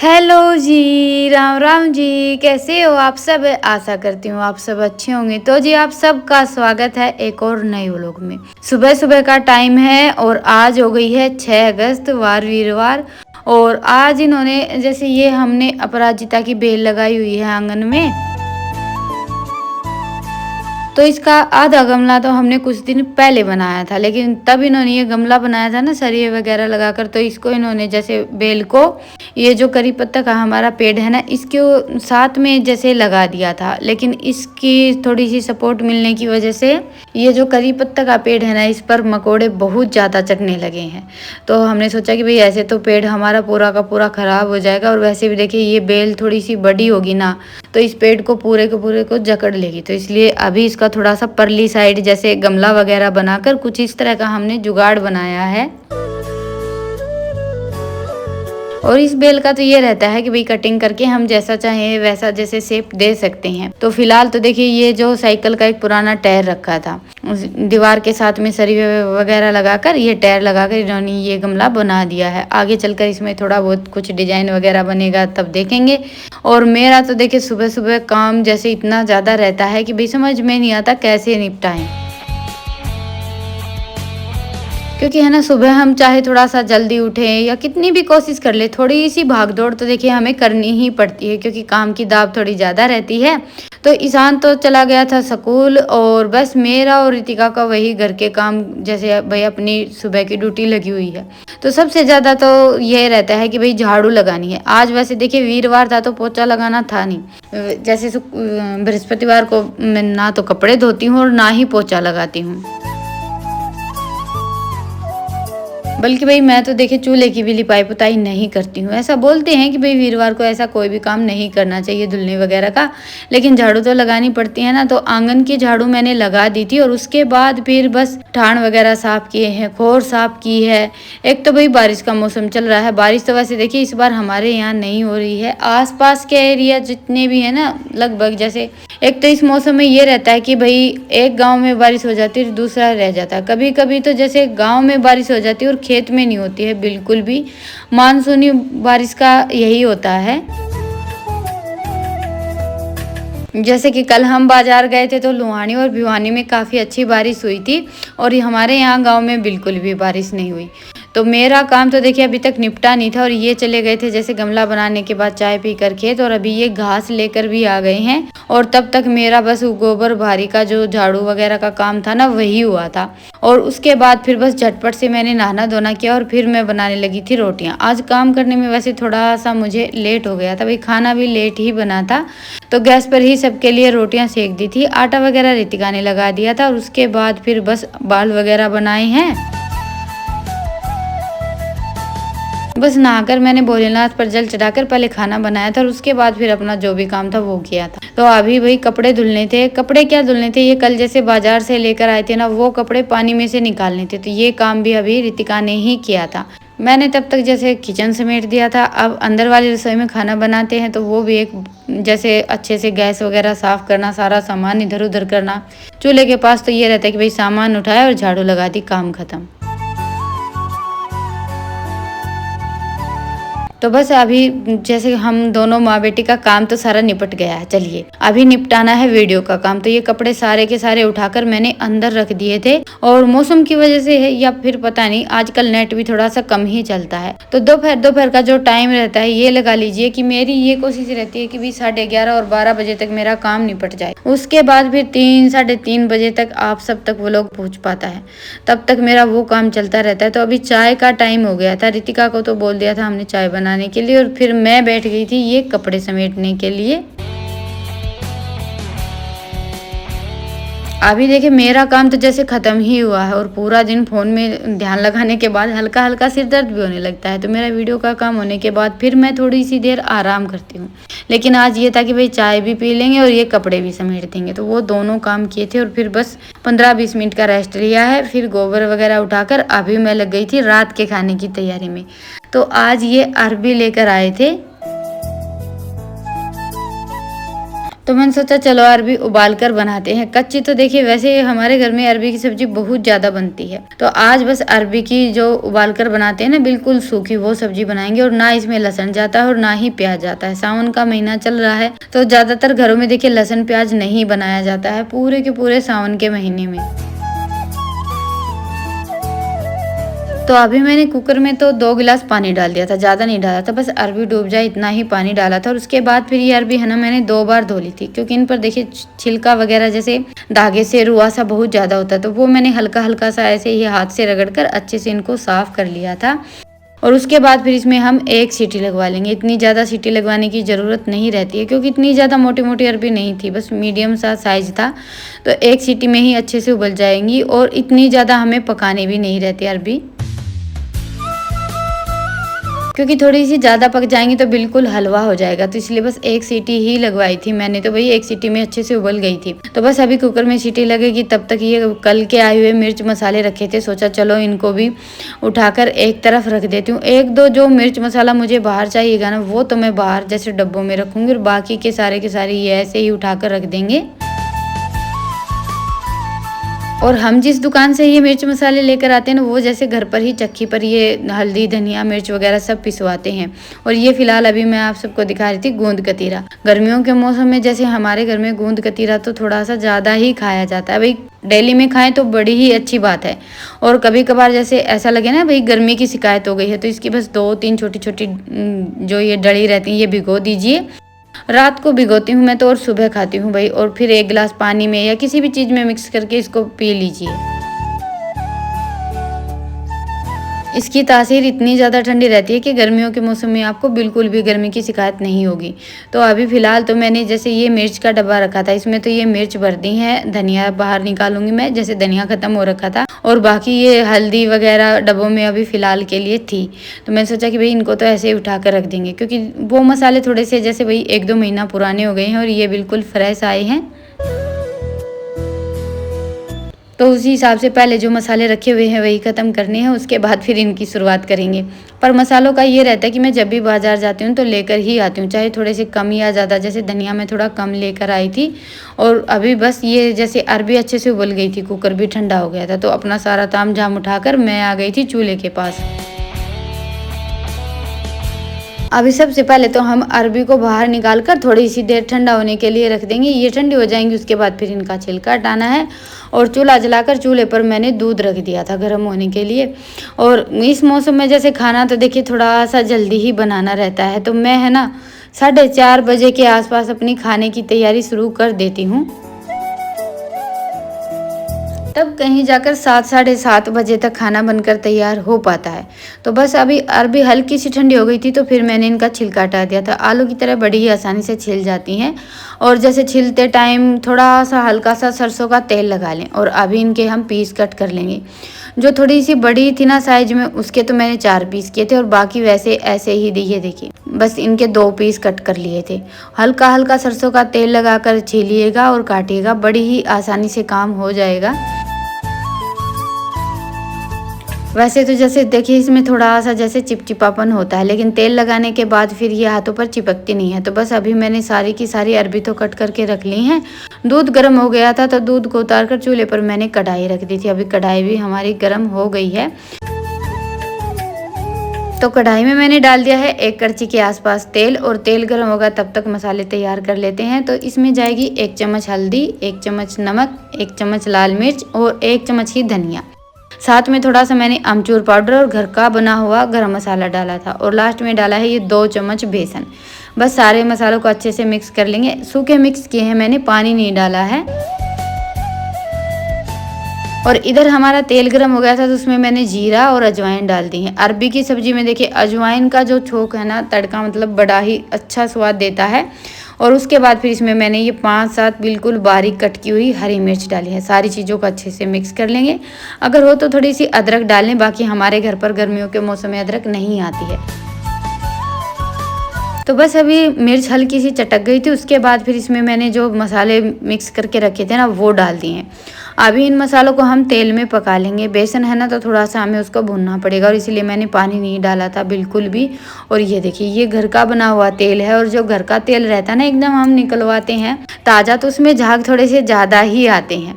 Hello जी, राम राम जी, कैसे हो आप सब? आशा करती हूँ आप सब अच्छे होंगे। तो जी आप सबका स्वागत है एक और नए व्लॉग में। सुबह सुबह का टाइम है और आज हो गई है 6 अगस्त वार वीरवार। और आज इन्होंने जैसे ये हमने अपराजिता की बेल लगाई हुई है आंगन में। तो इसका आधा गमला तो हमने कुछ दिन पहले बनाया था, लेकिन तब इन्होंने ये गमला बनाया था ना सरिये वगैरह लगाकर, तो इसको इन्होंने जैसे बेल को ये जो करी पत्ता का हमारा पेड़ है ना इसके साथ में जैसे लगा दिया था, लेकिन इसकी थोड़ी सी सपोर्ट मिलने की वजह से ये जो करी पत्ता का पेड़ है ना इस पर मकोड़े बहुत ज़्यादा चढ़ने लगे हैं। तो हमने सोचा कि भाई ऐसे तो पेड़ हमारा पूरा का पूरा ख़राब हो जाएगा, और वैसे भी देखिए ये बेल थोड़ी सी बड़ी होगी ना तो इस पेड़ को पूरे को जकड़ लेगी। तो इसलिए अभी इसका थोड़ा सा परली साइड जैसे गमला वगैरह बनाकर कुछ इस तरह का हमने जुगाड़ बनाया है। और इस बेल का तो ये रहता है कि भाई कटिंग करके हम जैसा चाहें वैसा जैसे शेप दे सकते हैं। तो फिलहाल तो देखिए ये जो साइकिल का एक पुराना टायर रखा था दीवार के साथ में सरिये वगैरह लगाकर ये टायर लगाकर इन्होंने ये गमला बना दिया है। आगे चलकर इसमें थोड़ा बहुत कुछ डिजाइन वगैरह बनेगा तब देखेंगे। और मेरा तो देखिए सुबह सुबह काम जैसे इतना ज़्यादा रहता है कि भाई समझ में नहीं आता कैसे निपटाएं, क्योंकि है ना सुबह हम चाहे थोड़ा सा जल्दी उठें या कितनी भी कोशिश कर ले थोड़ी सी भागदौड़ तो देखिए हमें करनी ही पड़ती है, क्योंकि काम की दाब थोड़ी ज़्यादा रहती है। तो ईशान तो चला गया था स्कूल और बस मेरा और रितिका का वही घर के काम जैसे भाई अपनी सुबह की ड्यूटी लगी हुई है। तो सबसे ज़्यादा तो ये रहता है कि भाई झाड़ू लगानी है। आज वैसे देखिए वीरवार था तो पोछा लगाना था नहीं, जैसे बृहस्पतिवार को मैं ना तो कपड़े धोती हूँ और ना ही पोछा लगाती हूँ, बल्कि भाई मैं तो देखिए चूल्हे की भी लिपाई पुताई नहीं करती हूँ। ऐसा बोलते हैं कि भाई वीरवार को ऐसा कोई भी काम नहीं करना चाहिए धुलने वगैरह का, लेकिन झाड़ू तो लगानी पड़ती है ना। तो आंगन की झाड़ू मैंने लगा दी थी और उसके बाद फिर बस ठाण वगैरह साफ किए हैं, खोर साफ की है। एक तो भाई बारिश का मौसम चल रहा है, बारिश तो वैसे देखिए इस बार हमारे यहाँ नहीं हो रही है। आसपास के एरिया जितने भी है ना लगभग, जैसे एक तो इस मौसम में ये रहता है कि भाई एक गांव में बारिश हो जाती है दूसरा रह जाता है। कभी कभी तो जैसे गांव में बारिश हो जाती है और खेत में नहीं होती है बिल्कुल भी। मानसूनी बारिश का यही होता है। जैसे कि कल हम बाजार गए थे तो लुहानी और भिवानी में काफ़ी अच्छी बारिश हुई थी, और हमारे यहाँ गांव में बिल्कुल भी बारिश नहीं हुई। तो मेरा काम तो देखिए अभी तक निपटा नहीं था, और ये चले गए थे जैसे गमला बनाने के बाद चाय पी कर खेत, और अभी ये घास लेकर भी आ गए हैं। और तब तक मेरा बस गोबर भारी का जो झाड़ू वगैरह का काम था ना वही हुआ था। और उसके बाद फिर बस झटपट से मैंने नहाना धोना किया और फिर मैं बनाने लगी थी रोटियां। आज काम करने में वैसे थोड़ा सा मुझे लेट हो गया था, भाई खाना भी लेट ही बना था। तो गैस पर ही सबके लिए रोटियां सेक दी थी, आटा वगैरह रितिका ने लगा दिया था, और उसके बाद फिर बस बाल वगैरह बनाए हैं। बस नहाकर मैंने भोलेनाथ पर जल चढ़ाकर पहले खाना बनाया था और उसके बाद फिर अपना जो भी काम था वो किया था। तो अभी भाई कपड़े धुलने थे। कपड़े क्या धुलने थे, ये कल जैसे बाजार से लेकर आए थे ना वो कपड़े पानी में से निकालने थे, तो ये काम भी अभी रितिका ने ही किया था। मैंने तब तक जैसे किचन समेट दिया था। अब अंदर वाली रसोई में खाना बनाते हैं तो वो भी एक जैसे अच्छे से गैस वगैरह साफ करना, सारा सामान इधर उधर करना। चूल्हे के पास तो ये रहता है कि भाई सामान उठाया और झाड़ू लगा दी, काम खत्म। तो बस अभी जैसे हम दोनों माँ बेटी का काम तो सारा निपट गया है। चलिए अभी निपटाना है वीडियो का काम। तो ये कपड़े सारे के सारे उठाकर मैंने अंदर रख दिए थे, और मौसम की वजह से है या फिर पता नहीं आजकल नेट भी थोड़ा सा कम ही चलता है। तो दोपहर का जो टाइम रहता है ये लगा लीजिए कि मेरी ये कोशिश रहती है कि भी 11:30 और 12 बजे तक मेरा काम निपट जाए। उसके बाद फिर 3 साढ़े 3 बजे तक आप सब तक वो लोग पहुँच पाता है, तब तक मेरा वो काम चलता रहता है। तो अभी चाय का टाइम हो गया था। रितिका को तो बोल दिया था हमने चाय बनाने के लिए, और फिर मैं बैठ गई थी ये कपड़े समेटने के लिए। अभी देखिए मेरा काम तो जैसे खत्म ही हुआ है, और पूरा दिन फोन में ध्यान लगाने के बाद हल्का हल्का सिर दर्द भी होने लगता है। तो मेरा वीडियो का काम होने के बाद फिर मैं थोड़ी सी देर आराम करती हूँ। लेकिन आज ये था कि भाई चाय भी पी लेंगे और ये कपड़े भी समेट देंगे, तो वो दोनों काम किए थे। और फिर बस 15-20 मिनट का रेस्ट लिया है। फिर गोबर वगैरह उठाकर अभी मैं लग गई थी रात के खाने की तैयारी में। तो आज ये अरबी लेकर आए थे। तो मैंने सोचा चलो अरबी उबाल कर बनाते हैं। कच्ची तो देखिए वैसे हमारे घर में अरबी की सब्जी बहुत ज़्यादा बनती है, तो आज बस अरबी की जो उबाल कर बनाते हैं ना बिल्कुल सूखी, वो सब्जी बनाएंगे। और ना इसमें लहसुन जाता है और ना ही प्याज जाता है। सावन का महीना चल रहा है तो ज़्यादातर घरों में देखिए लहसुन प्याज नहीं बनाया जाता है पूरे के पूरे सावन के महीने में। तो अभी मैंने कुकर में तो 2 गिलास पानी डाल दिया था, ज़्यादा नहीं डाला था, बस अरबी डूब जाए इतना ही पानी डाला था। और उसके बाद फिर ये अरबी है ना मैंने 2 बार धो ली थी, क्योंकि इन पर देखिए छिलका वगैरह जैसे धागे से रुआ सा बहुत ज़्यादा होता है, तो वो मैंने हल्का हल्का सा ऐसे ही हाथ से रगड़ कर अच्छे से इनको साफ़ कर लिया था। और उसके बाद फिर इसमें हम 1 सीटी लगवा लेंगे। इतनी ज़्यादा सीटी लगवाने की ज़रूरत नहीं रहती है, क्योंकि इतनी ज़्यादा मोटी मोटी अरबी नहीं थी, बस मीडियम सा साइज़ था, तो 1 सीटी में ही अच्छे से उबल जाएंगी। और इतनी ज़्यादा हमें पकाने भी नहीं रहती अरबी, क्योंकि थोड़ी सी ज़्यादा पक जाएंगी तो बिल्कुल हलवा हो जाएगा। तो इसलिए बस 1 सीटी ही लगवाई थी मैंने, तो भाई 1 सीटी में अच्छे से उबल गई थी। तो बस अभी कुकर में सीटी लगेगी, तब तक ये कल के आए हुए मिर्च मसाले रखे थे, सोचा चलो इनको भी उठाकर एक तरफ रख देती हूँ। 1-2 जो मिर्च मसाला मुझे बाहर चाहिएगा ना, वो तो मैं बाहर जैसे डब्बों में रखूँगी, और बाकी के सारे ये ऐसे ही उठाकर रख देंगे। और हम जिस दुकान से ये मिर्च मसाले लेकर आते हैं ना, वो जैसे घर पर ही चक्की पर ये हल्दी धनिया मिर्च वगैरह सब पिसवाते हैं। और ये फिलहाल अभी मैं आप सबको दिखा रही थी गोंद कतीरा। गर्मियों के मौसम में जैसे हमारे घर में गोंद कतीरा तो थोड़ा सा ज़्यादा ही खाया जाता है, भाई डेली में खाएं तो बड़ी ही अच्छी बात है। और कभी कभार जैसे ऐसा लगे ना भाई गर्मी की शिकायत हो गई है, तो इसकी बस 2-3 छोटी छोटी जो ये डली रहती है ये भिगो दीजिए। रात को भिगोती हूँ मैं तो, और सुबह खाती हूँ भाई। और फिर 1 गिलास पानी में या किसी भी चीज़ में मिक्स करके इसको पी लीजिए। इसकी तासीर इतनी ज़्यादा ठंडी रहती है कि गर्मियों के मौसम में आपको बिल्कुल भी गर्मी की शिकायत नहीं होगी। तो अभी फ़िलहाल तो मैंने जैसे ये मिर्च का डब्बा रखा था, इसमें तो ये मिर्च भर दी है, धनिया बाहर निकालूंगी मैं, जैसे धनिया ख़त्म हो रखा था। और बाकी ये हल्दी वगैरह डब्बों में अभी फ़िलहाल के लिए थी, तो मैंने सोचा कि भाई इनको तो ऐसे ही उठा कर रख देंगे, क्योंकि वो मसाले थोड़े से जैसे भाई 1-2 महीना पुराने हो गए हैं और ये बिल्कुल फ्रेश आए हैं। तो उसी हिसाब से पहले जो मसाले रखे हुए हैं वही ख़त्म करने हैं, उसके बाद फिर इनकी शुरुआत करेंगे। पर मसालों का ये रहता है कि मैं जब भी बाज़ार जाती हूँ तो लेकर ही आती हूँ, चाहे थोड़े से कम या ज़्यादा। जैसे धनिया मैं थोड़ा कम लेकर आई थी, और अभी बस ये जैसे अरबी अच्छे से उबल गई थी, कुकर भी ठंडा हो गया था, तो अपना सारा ताम झाम उठाकर मैं आ गई थी चूल्हे के पास। अभी सबसे पहले तो हम अरबी को बाहर निकाल कर थोड़ी सी देर ठंडा होने के लिए रख देंगे। ये ठंडी हो जाएंगी, उसके बाद फिर इनका छिलका हटाना है। और चूल्हा जलाकर चूल्हे पर मैंने दूध रख दिया था गर्म होने के लिए। और इस मौसम में जैसे खाना तो देखिए थोड़ा सा जल्दी ही बनाना रहता है, तो मैं है ना 4:30 बजे के आसपास अपनी खाने की तैयारी शुरू कर देती हूँ। तब कहीं जाकर 7-7:30 बजे तक खाना बनकर तैयार हो पाता है। तो बस अभी अरबी हल्की सी ठंडी हो गई थी, तो फिर मैंने इनका छिलका हटा दिया था। आलू की तरह बड़ी ही आसानी से छिल जाती हैं। और जैसे छिलते टाइम थोड़ा सा हल्का सा सरसों का तेल लगा लें। और अभी इनके हम पीस कट कर लेंगे। जो थोड़ी सी बड़ी थी ना साइज में, उसके तो मैंने 4 पीस किए थे, और बाकी वैसे ऐसे ही दिए, देखिए बस इनके 2 पीस कट कर लिए थे। हल्का हल्का सरसों का तेल लगाकर छीलिएगा और काटिएगा, बड़ी ही आसानी से काम हो जाएगा। वैसे तो जैसे देखिए इसमें थोड़ा सा जैसे चिपचिपापन होता है, लेकिन तेल लगाने के बाद फिर ये हाथों पर चिपकती नहीं है। तो बस अभी मैंने सारी की सारी अरबी तो कट करके रख ली हैं। दूध गर्म हो गया था, तो दूध को उतार कर चूल्हे पर मैंने कढ़ाई रख दी थी। अभी कढ़ाई भी हमारी गर्म हो गई है। तो कढ़ाई में मैंने डाल दिया है 1 कड़छी के आसपास तेल, और तेल गर्म होगा तब तक मसाले तैयार कर लेते हैं। तो इसमें जाएगी 1 चम्मच हल्दी, 1 चम्मच नमक, 1 चम्मच लाल मिर्च और 1 चम्मच ही धनिया। साथ में थोड़ा सा मैंने अमचूर पाउडर और घर का बना हुआ गरम मसाला डाला था। और लास्ट में डाला है ये 2 चम्मच बेसन। बस सारे मसालों को अच्छे से मिक्स कर लेंगे। सूखे मिक्स किए हैं मैंने, पानी नहीं डाला है। और इधर हमारा तेल गर्म हो गया था, तो उसमें मैंने जीरा और अजवाइन डाल दी है। अरबी की सब्जी में देखिए अजवाइन का जो छोंक है ना, तड़का मतलब बड़ा ही अच्छा स्वाद देता है। और उसके बाद फिर इसमें मैंने ये 5-7 बिल्कुल बारीक कट की हुई हरी मिर्च डाली है। सारी चीज़ों को अच्छे से मिक्स कर लेंगे। अगर हो तो थोड़ी सी अदरक डालें, बाकी हमारे घर पर गर्मियों के मौसम में अदरक नहीं आती है। तो बस अभी मिर्च हल्की सी चटक गई थी, उसके बाद फिर इसमें मैंने जो मसाले मिक्स करके रखे थे ना वो डाल दिए हैं। अभी इन मसालों को हम तेल में पका लेंगे। बेसन है ना तो थोड़ा सा हमें उसको भूनना पड़ेगा और इसीलिए मैंने पानी नहीं डाला था बिल्कुल भी। और ये देखिए ये घर का बना हुआ तेल है, और जो घर का तेल रहता है ना एकदम हम निकलवाते हैं ताज़ा, तो उसमें झाग थोड़े से ज़्यादा ही आते हैं।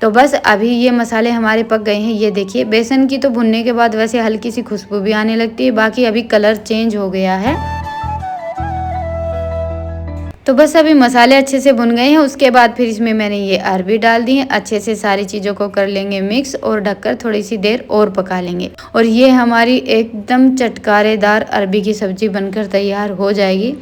तो बस अभी ये मसाले हमारे पक गए हैं। ये देखिए बेसन की तो भुनने के बाद वैसे हल्की सी खुशबू भी आने लगती है, बाकी अभी कलर चेंज हो गया है। तो बस अभी मसाले अच्छे से भुन गए हैं, उसके बाद फिर इसमें मैंने ये अरबी डाल दी है। अच्छे से सारी चीज़ों को कर लेंगे मिक्स और ढककर थोड़ी सी देर और पका लेंगे, और ये हमारी एकदम चटकारेदार अरबी की सब्जी बनकर तैयार हो जाएगी।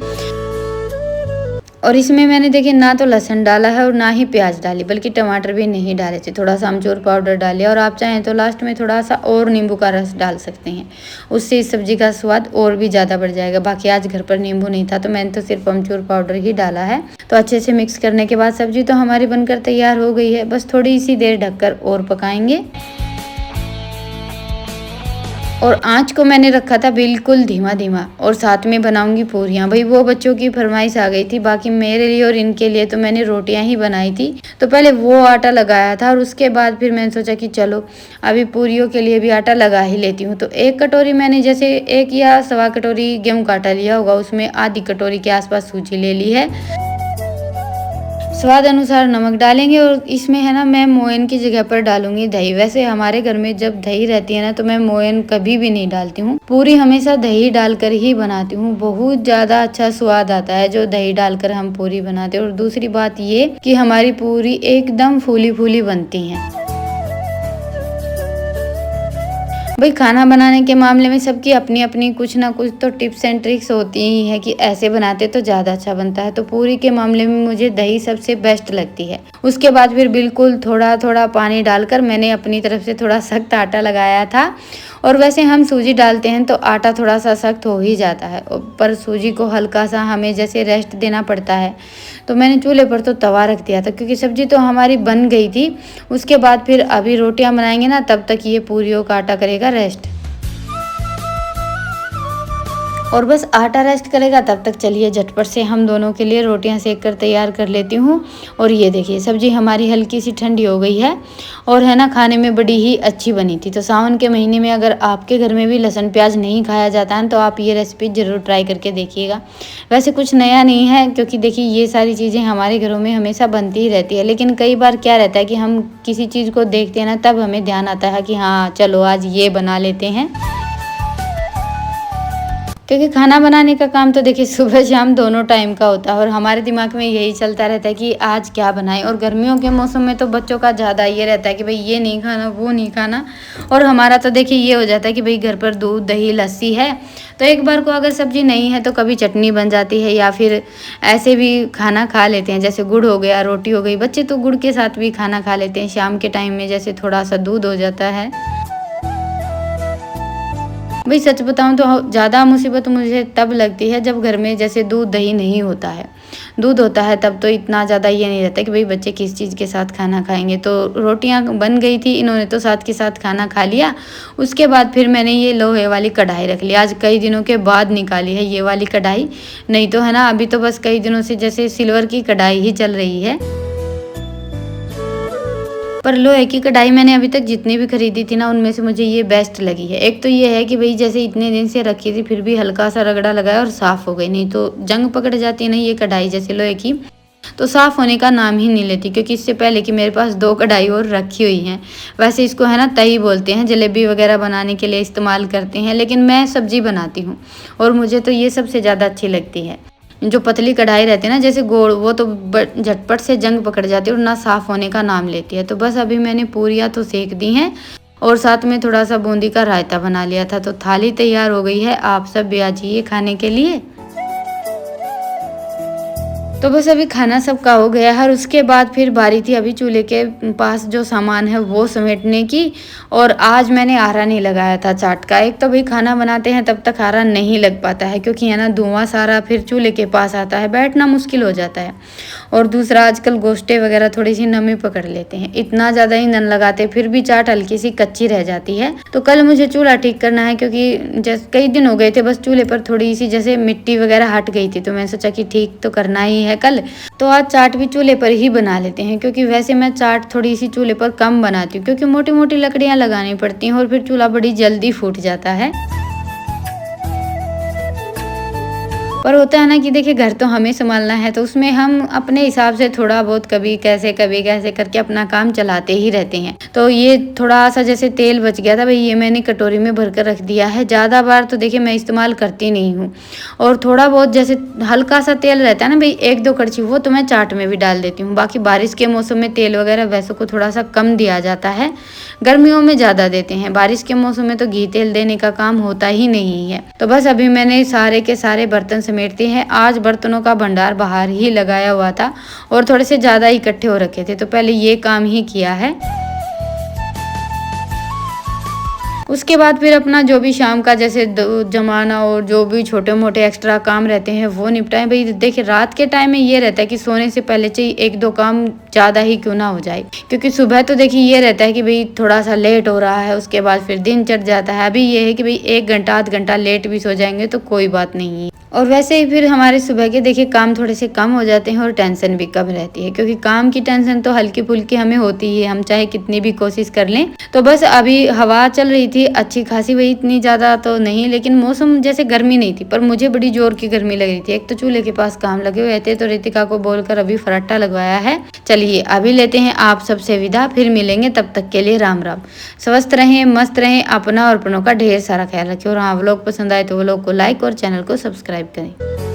और इसमें मैंने देखिए ना तो लहसुन डाला है और ना ही प्याज डाली, बल्कि टमाटर भी नहीं डाले थे। थोड़ा सा अमचूर पाउडर डाले, और आप चाहें तो लास्ट में थोड़ा सा और नींबू का रस डाल सकते हैं, उससे इस सब्ज़ी का स्वाद और भी ज़्यादा बढ़ जाएगा। बाकी आज घर पर नींबू नहीं था तो मैंने तो सिर्फ अमचूर पाउडर ही डाला है। तो अच्छे से मिक्स करने के बाद सब्ज़ी तो हमारी बनकर तैयार हो गई है। बस थोड़ी सी देर ढककर और पकाएंगे, और आँच को मैंने रखा था बिल्कुल धीमा धीमा। और साथ में बनाऊंगी पूरियाँ। भाई वो बच्चों की फरमाइश आ गई थी, बाकी मेरे लिए और इनके लिए तो मैंने रोटियां ही बनाई थी। तो पहले वो आटा लगाया था, और उसके बाद फिर मैंने सोचा कि चलो अभी पूरियों के लिए भी आटा लगा ही लेती हूँ। तो 1 कटोरी मैंने जैसे 1 या सवा कटोरी गेहूँ का आटा लिया होगा, उसमें आधी कटोरी के आसपास सूजी ले ली है। स्वाद अनुसार नमक डालेंगे, और इसमें है ना मैं मोयन की जगह पर डालूंगी दही। वैसे हमारे घर में जब दही रहती है ना तो मैं मोयन कभी भी नहीं डालती हूँ, पूरी हमेशा दही डालकर ही बनाती हूँ। बहुत ज़्यादा अच्छा स्वाद आता है जो दही डालकर हम पूरी बनाते हैं। और दूसरी बात ये कि हमारी पूरी एकदम फूली फूली बनती हैं। भाई खाना बनाने के मामले में सबकी अपनी अपनी कुछ ना कुछ तो टिप्स एंड ट्रिक्स होती ही है कि ऐसे बनाते तो ज़्यादा अच्छा बनता है। तो पूरी के मामले में मुझे दही सबसे बेस्ट लगती है। उसके बाद फिर बिल्कुल थोड़ा थोड़ा पानी डालकर मैंने अपनी तरफ से थोड़ा सख्त आटा लगाया था। और वैसे हम सूजी डालते हैं तो आटा थोड़ा सा सख्त हो ही जाता है, पर सूजी को हल्का सा हमें जैसे रेस्ट देना पड़ता है। तो मैंने चूल्हे पर तो तवा रख दिया था, क्योंकि सब्जी तो हमारी बन गई थी। उसके बाद फिर अभी रोटियां बनाएंगे ना, तब तक ये पूरियों का आटा करेगा रेस्ट। और बस आटा रेस्ट करेगा तब तक चलिए झटपट से हम दोनों के लिए रोटियां सेक कर तैयार कर लेती हूँ। और ये देखिए सब्जी हमारी हल्की सी ठंडी हो गई है, और है ना खाने में बड़ी ही अच्छी बनी थी। तो सावन के महीने में अगर आपके घर में भी लहसुन प्याज नहीं खाया जाता है तो आप ये रेसिपी ज़रूर ट्राई करके देखिएगा। वैसे कुछ नया नहीं है, क्योंकि देखिए ये सारी चीज़ें हमारे घरों में हमेशा बनती ही रहती है। लेकिन कई बार क्या रहता है कि हम किसी चीज़ को देखते हैं ना, तब हमें ध्यान आता है कि हाँ चलो आज ये बना लेते हैं। क्योंकि खाना बनाने का काम तो देखिए सुबह शाम दोनों टाइम का होता है, और हमारे दिमाग में यही चलता रहता है कि आज क्या बनाएं। और गर्मियों के मौसम में तो बच्चों का ज़्यादा ये रहता है कि भाई ये नहीं खाना वो नहीं खाना। और हमारा तो देखिए ये हो जाता है कि भाई घर पर दूध दही लस्सी है, तो एक बार को अगर सब्जी नहीं है तो कभी चटनी बन जाती है, या फिर ऐसे भी खाना खा लेते हैं। जैसे गुड़ हो गया, रोटी हो गई, बच्चे तो गुड़ के साथ भी खाना खा लेते हैं शाम के टाइम में, जैसे थोड़ा सा दूध हो जाता है। भाई सच बताऊं तो ज़्यादा मुसीबत मुझे तब लगती है जब घर में जैसे दूध दही नहीं होता है। दूध होता है तब तो इतना ज़्यादा ये नहीं रहता कि भाई बच्चे किस चीज़ के साथ खाना खाएंगे। तो रोटियां बन गई थी, इन्होंने तो साथ के साथ खाना खा लिया। उसके बाद फिर मैंने ये लोहे वाली कढ़ाई रख ली, आज कई दिनों के बाद निकाली है ये वाली कढ़ाई। नहीं तो है ना अभी तो बस कई दिनों से जैसे सिल्वर की कढ़ाई ही चल रही है। पर लोहे की कढ़ाई मैंने अभी तक जितनी भी खरीदी थी ना, उनमें से मुझे ये बेस्ट लगी है। एक तो ये है कि भाई जैसे इतने दिन से रखी थी फिर भी हल्का सा रगड़ा लगाया और साफ़ हो गई। नहीं तो जंग पकड़ जाती है ना ये कढ़ाई जैसे लोहे की, तो साफ़ होने का नाम ही नहीं लेती। क्योंकि इससे पहले कि मेरे पास 2 कढ़ाई और रखी हुई हैं। वैसे इसको है ना तई बोलते हैं, जलेबी वगैरह बनाने के लिए इस्तेमाल करते हैं, लेकिन मैं सब्जी बनाती हूँ और मुझे तो ये सबसे ज़्यादा अच्छी लगती है। जो पतली कढ़ाई रहती है ना जैसे गोल, वो तो झटपट से जंग पकड़ जाती है और ना साफ़ होने का नाम लेती है। तो बस अभी मैंने पूरियाँ तो सेक दी हैं, और साथ में थोड़ा सा बूंदी का रायता बना लिया था। तो थाली तैयार हो गई है, आप सब भी आ जाइए खाने के लिए। तो बस अभी खाना सबका हो गया है और उसके बाद फिर बारी थी अभी चूल्हे के पास जो सामान है वो समेटने की। और आज मैंने आरा नहीं लगाया था चाट का। एक तो भाई खाना बनाते हैं तब तक आरा नहीं लग पाता है, क्योंकि है ना धुआं सारा फिर चूल्हे के पास आता है, बैठना मुश्किल हो जाता है। और दूसरा आजकल गोश्ते वगैरह थोड़ी सी नमी पकड़ लेते हैं, इतना ज़्यादा ईंधन लगाते फिर भी चाट हल्की सी कच्ची रह जाती है। तो कल मुझे चूल्हा ठीक करना है, क्योंकि जैसे कई दिन हो गए थे बस चूल्हे पर थोड़ी सी जैसे मिट्टी वगैरह हट गई थी, तो मैंने सोचा कि ठीक तो करना ही है कल। तो आज चाट भी चूल्हे पर ही बना लेते हैं, क्योंकि वैसे मैं चाट थोड़ी सी चूल्हे पर कम बनाती हूँ, क्योंकि मोटी मोटी लकड़ियाँ लगानी पड़ती हैं और फिर चूल्हा बड़ी जल्दी फूट जाता है। पर होता है ना कि देखिए घर तो हमें संभालना है, तो उसमें हम अपने हिसाब से थोड़ा बहुत कभी कैसे करके अपना काम चलाते ही रहते हैं। तो ये थोड़ा सा जैसे तेल बच गया था भाई, ये मैंने कटोरी में भर कर रख दिया है। ज़्यादा बार तो देखिए मैं इस्तेमाल करती नहीं हूँ, और थोड़ा बहुत जैसे हल्का सा तेल रहता है ना भाई, एक दो कड़छी, वो तो मैं चाट में भी डाल देती हूँ। बाकी बारिश के मौसम में तेल वगैरह वैसे को थोड़ा सा कम दिया जाता है, गर्मियों में ज़्यादा देते हैं। बारिश के मौसम में तो घी तेल देने का काम होता ही नहीं है। तो बस अभी मैंने सारे के सारे बर्तन समेटते हैं। आज बर्तनों का भंडार बाहर ही लगाया हुआ था और थोड़े से ज़्यादा इकट्ठे हो रखे थे, तो पहले ये काम ही किया है। उसके बाद फिर अपना जो भी शाम का जैसे जमाना और जो भी छोटे मोटे एक्स्ट्रा काम रहते हैं वो निपटाएं। भाई देखिए रात के टाइम में ये रहता है कि सोने से पहले चाहिए एक दो काम ज़्यादा ही क्यों ना हो जाए, क्योंकि सुबह तो देखिए ये रहता है कि भाई थोड़ा सा लेट हो रहा है, उसके बाद फिर दिन चढ़ जाता है। अभी ये है कि भाई 1 घंटा आध घंटा लेट भी सो जाएंगे तो कोई बात नहीं है। और वैसे ही फिर हमारे सुबह के देखिए काम थोड़े से कम हो जाते हैं और टेंशन भी कम रहती है, क्योंकि काम की टेंशन तो हल्की फुल्की हमें होती ही है, हम चाहे कितनी भी कोशिश कर लें। तो बस अभी हवा चल रही थी अच्छी खासी, वही इतनी ज़्यादा तो नहीं, लेकिन मौसम जैसे गर्मी नहीं थी, पर मुझे बड़ी जोर की गर्मी लग रही थी। एक तो चूल्हे के पास काम लगे हुए थे, तो रितिका को बोलकर अभी फराटा लगवाया है। चलिए अभी लेते हैं आप सबसे विदा, फिर मिलेंगे, तब तक के लिए राम राम। स्वस्थ रहें, मस्त रहें, अपना और अपनों का ढेर सारा ख्याल रखें। और हाँ, व्लॉग पसंद आए तो व्लॉग को लाइक और चैनल को सब्सक्राइब करें।